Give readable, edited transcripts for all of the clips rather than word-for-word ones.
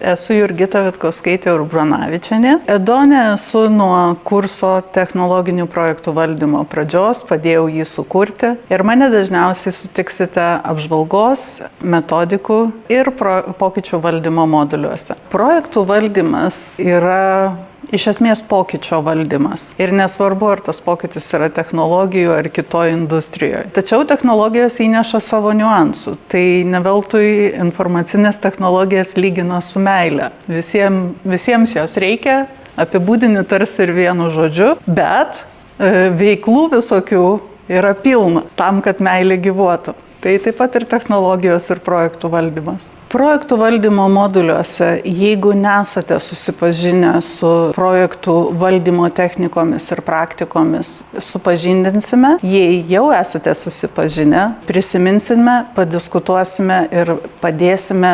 Esu Jurgita Vitkauskaitė-Urbonavičienė. Edone esu nuo kurso technologinių projektų valdymo pradžios, padėjau jį sukurti ir mane dažniausiai sutiksite apžvalgos, metodikų ir pokyčių valdymo moduliuose. Projektų valdymas yra iš esmės pokyčio valdymas. Ir nesvarbu, ar tas pokytis yra technologijų ar kitoje industrijoje. Tačiau technologijos įneša savo niuansų. Tai ne veltui informacinės technologijas lygina su meile. Visiems jos reikia, apibūdini tarsi ir vienu žodžiu, bet veiklų visokių yra pilna tam, kad meilė gyvuotų. Tai taip pat ir technologijos ir projektų valdymas. Projektų valdymo moduliuose, jeigu nesate susipažinę su projektų valdymo technikomis ir praktikomis, supažindinsime. Jei jau esate susipažinę, prisiminsime, padiskutuosime ir padėsime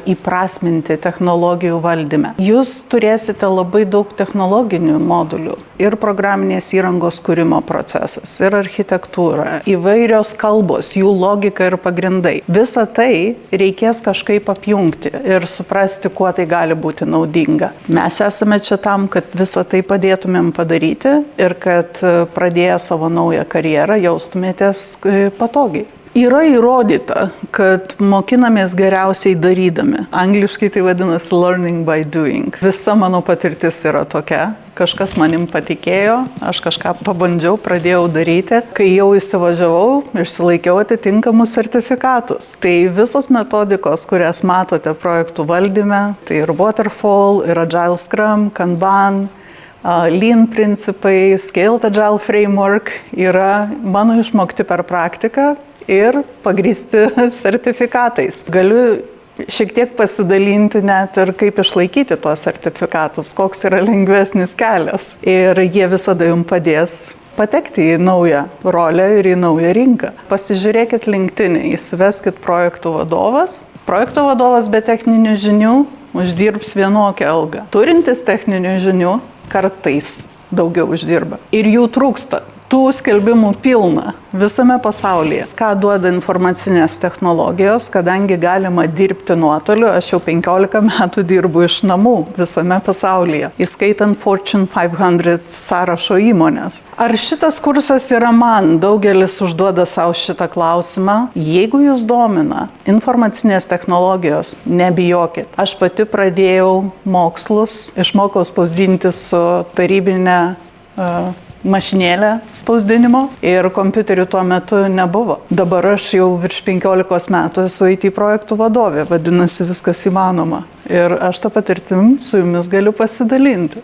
įprasminti technologijų valdyme. Jūs turėsite labai daug technologinių modulių ir programinės įrangos kūrimo procesas, ir architektūra, įvairios kalbos, jų logika ir pagrindai. Visą tai reikės kažkaip apjungti ir suprasti, kuo tai gali būti naudinga. Mes esame čia tam, kad visą tai padėtumėm padaryti ir kad pradėję savo naują karjerą jaustumėtės patogiai. Yra įrodyta, kad mokinamės geriausiai darydami. Angliškai tai vadinasi learning by doing. Visa mano patirtis yra tokia. Kažkas manim patikėjo, aš kažką pabandžiau, pradėjau daryti. Kai jau įsivažiavau, išsilaikiau atitinkamus sertifikatus. Tai visos metodikos, kurias matote projektų valdyme, tai ir Waterfall, ir Agile Scrum, Kanban, Lean principai, Scaled Agile Framework yra mano išmokti per praktiką ir pagrįsti sertifikatais. Galiu šiek tiek pasidalinti net ir kaip išlaikyti tuos sertifikatus, koks yra lengvesnis kelias. Ir jie visada jums padės patekti į naują rolę ir į naują rinką. Pasižiūrėkit LinkedIn, įsiveskit projektų vadovas. Projektų vadovas be techninių žinių uždirbs vienokią algą. Turintis techninių žinių kartais daugiau uždirba. Ir jų trūksta. Tų skelbimų pilna visame pasaulyje. Ką duoda informacinės technologijos, kadangi galima dirbti nuotoliu, aš jau 15 metų dirbu iš namų visame pasaulyje, įskaitant Fortune 500 sąrašo įmonės. Ar šitas kursas yra man? Daugelis užduoda savo šitą klausimą. Jeigu jūs domina informacinės technologijos, nebijokit. Aš pati pradėjau mokslus, išmokau spausdinti su tarybinė mašinėlė spausdinimo ir kompiuterių tuo metu nebuvo. Dabar aš jau virš 15 metų esu IT projektų vadovė, vadinasi viskas įmanoma. Ir aš tą patirtim su jumis galiu pasidalinti.